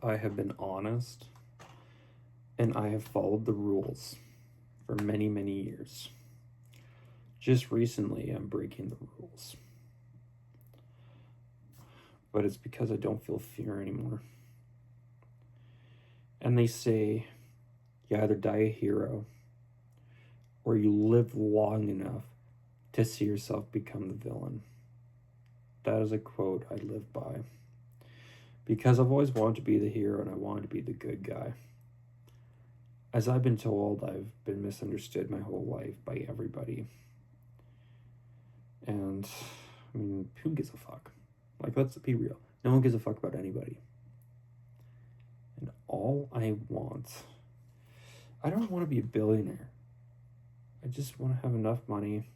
I have been honest and I have followed the rules for many, many years. Just recently, I'm breaking the rules. But it's because I don't feel fear anymore. And they say you either die a hero or you live long enough to see yourself become the villain. That is a quote I live by. Because I've always wanted to be the hero and I wanted to be the good guy. As I've been told, I've been misunderstood my whole life by everybody. And, I mean, who gives a fuck? Like, let's be real. No one gives a fuck about anybody. And all I don't want to be a billionaire. I just want to have enough money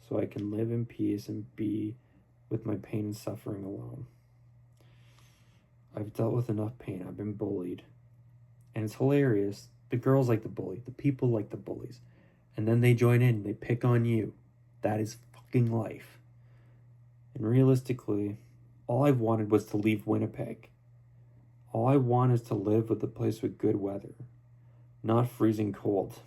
so I can live in peace and be with my pain and suffering alone. I've dealt with enough pain. I've been bullied. And it's hilarious. The girls like the bully. The people like the bullies. And then they join in. They pick on you. That is fucking life. And realistically, all I've wanted was to leave Winnipeg. All I want is to live with a place with good weather, not freezing cold.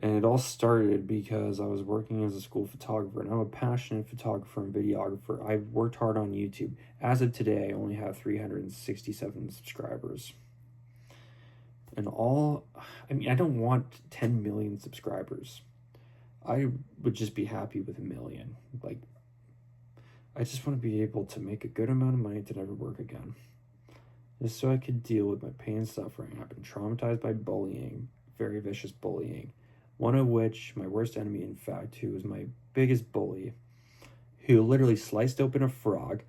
And it all started because I was working as a school photographer, and I'm a passionate photographer and videographer. I've worked hard on YouTube. As of today, I only have 367 subscribers. And I don't want 10 million subscribers. I would just be happy with 1 million. Like, I just want to be able to make a good amount of money to never work again. Just so I could deal with my pain and suffering. I've been traumatized by bullying, very vicious bullying. One of which, my worst enemy, in fact, who was my biggest bully, who literally sliced open a frog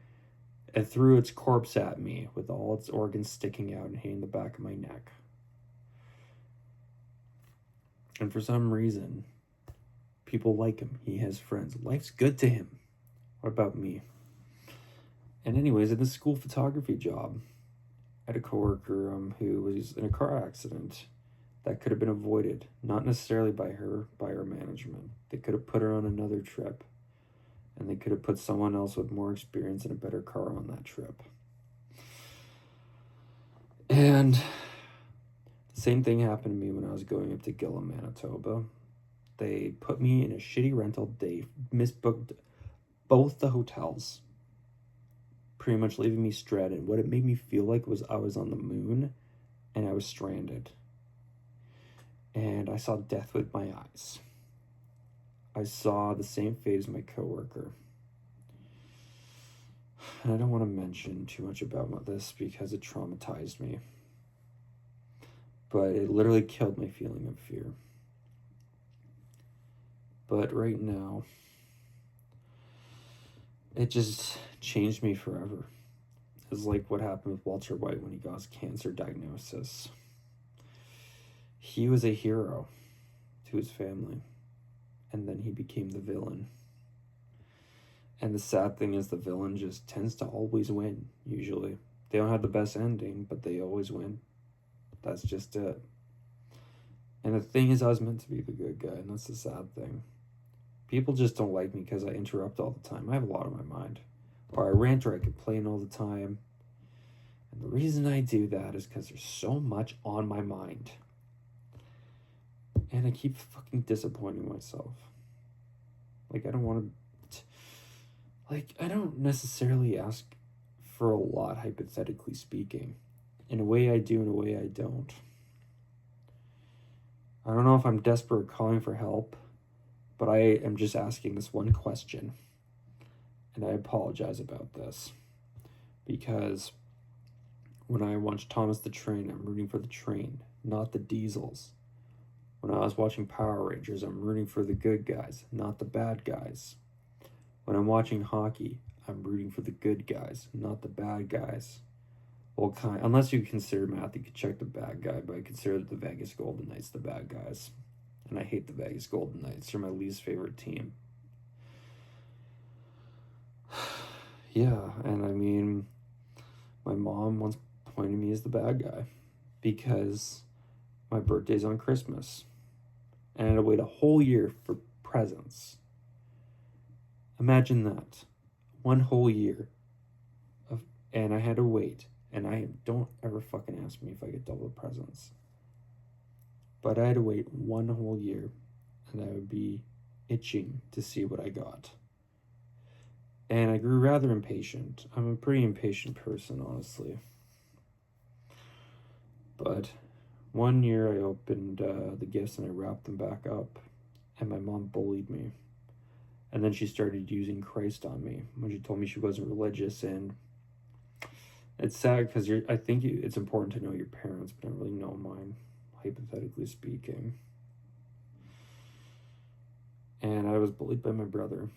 and threw its corpse at me with all its organs sticking out and hitting the back of my neck. And for some reason, people like him. He has friends. Life's good to him. What about me? And anyways, in this school photography job, I had a coworker who was in a car accident that could have been avoided, not necessarily by her management. They could have put her on another trip, and they could have put someone else with more experience and a better car on that trip. And the same thing happened to me when I was going up to Gillam, Manitoba. They put me in a shitty rental. They misbooked both the hotels, pretty much leaving me stranded. What it made me feel like was I was on the moon and I was stranded. And I saw death with my eyes. I saw the same fate as my coworker. And I don't want to mention too much about this because it traumatized me. But it literally killed my feeling of fear. But right now, it just changed me forever. It's like what happened with Walter White when he got his cancer diagnosis. He was a hero to his family, and then he became the villain. And the sad thing is the villain just tends to always win, usually. They don't have the best ending, but they always win. That's just it. And the thing is, I was meant to be the good guy, and that's the sad thing. People just don't like me because I interrupt all the time. I have a lot on my mind. Or I rant or I complain all the time. And the reason I do that is because there's so much on my mind. And I keep fucking disappointing myself. Like, I don't want to... I don't necessarily ask for a lot, hypothetically speaking. In a way I do, in a way I don't. I don't know if I'm desperate or calling for help, but I am just asking this one question. And I apologize about this. Because when I watch Thomas the Train, I'm rooting for the train, not the diesels. When I was watching Power Rangers, I'm rooting for the good guys, not the bad guys. When I'm watching hockey, I'm rooting for the good guys, not the bad guys. Well, unless you consider Matthew Tkachuk the bad guy, but I consider the Vegas Golden Knights the bad guys. And I hate the Vegas Golden Knights. They're my least favorite team. Yeah, and I mean, my mom once pointed me as the bad guy because my birthday's on Christmas. And I had to wait a whole year for presents. Imagine that. One whole year. And I had to wait. And don't ever fucking ask me if I get double presents. But I had to wait 1 whole year, and I would be itching to see what I got. And I grew rather impatient. I'm a pretty impatient person, honestly. But one year I opened the gifts and I wrapped them back up, and my mom bullied me. And then she started using Christ on me when she told me she wasn't religious. And it's sad because I think it's important to know your parents, but I don't really know mine, hypothetically speaking. And I was bullied by my brother.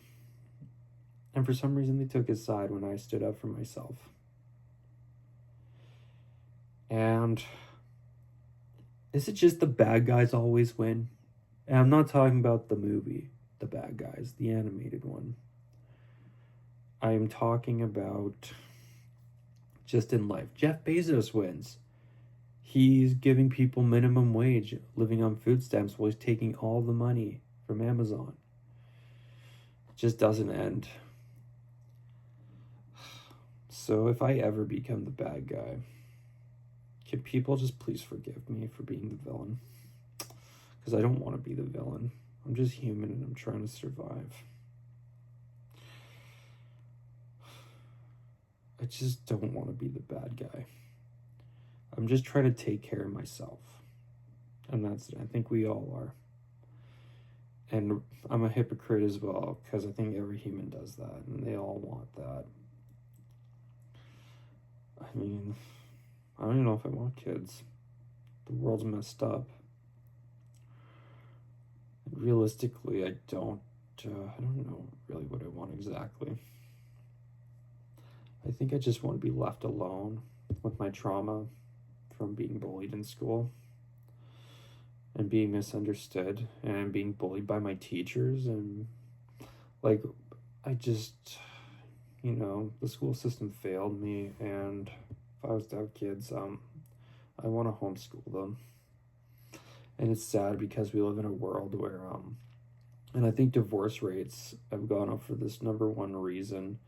And for some reason, they took his side when I stood up for myself. And is it just the bad guys always win? And I'm not talking about the movie, The Bad Guys, the animated one. I am talking about just in life. Jeff Bezos wins. He's giving people minimum wage, living on food stamps while he's taking all the money from Amazon. It just doesn't end. So if I ever become the bad guy, can people just please forgive me for being the villain? Because I don't want to be the villain. I'm just human and I'm trying to survive. I just don't want to be the bad guy. I'm just trying to take care of myself. And that's it. I think we all are. And I'm a hypocrite as well, because I think every human does that, and they all want that. I mean, I don't even know if I want kids. The world's messed up. And realistically, I don't know really what I want exactly. I think I just want to be left alone with my trauma from being bullied in school and being misunderstood and being bullied by my teachers. And like, I just, the school system failed me, and if I was to have kids, I want to homeschool them. And it's sad because we live in a world where, and I think divorce rates have gone up for this number one reason,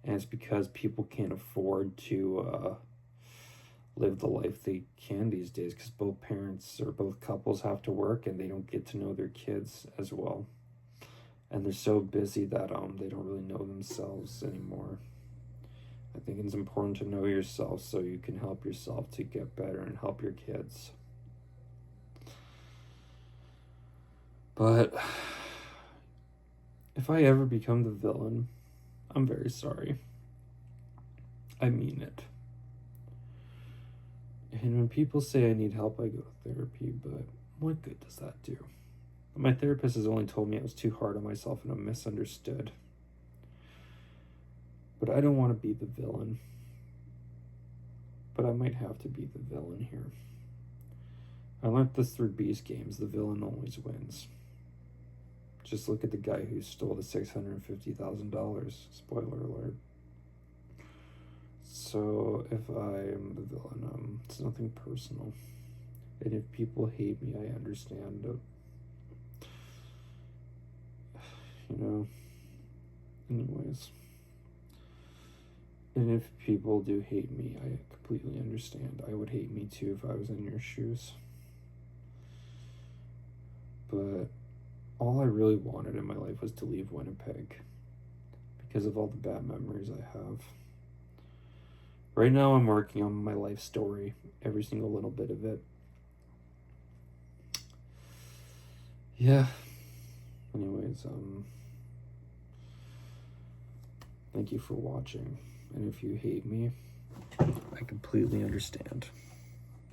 and it's because people can't afford to live the life they can these days, because both parents or both couples have to work and they don't get to know their kids as well. And they're so busy that they don't really know themselves anymore. I think it's important to know yourself so you can help yourself to get better and help your kids. But if I ever become the villain, I'm very sorry. I mean it. And when people say I need help, I go to therapy, but what good does that do? My therapist has only told me I was too hard on myself and I'm misunderstood. But I don't want to be the villain. But I might have to be the villain here. I learned this through Beast Games. The villain always wins. Just look at the guy who stole the $650,000. Spoiler alert. So if I am the villain, it's nothing personal. And if people hate me, I understand it. Anyways. And if people do hate me, I completely understand. I would hate me too if I was in your shoes. But all I really wanted in my life was to leave Winnipeg because of all the bad memories I have. Right now I'm working on my life story, every single little bit of it. Yeah. Anyways, thank you for watching. And if you hate me, I completely understand.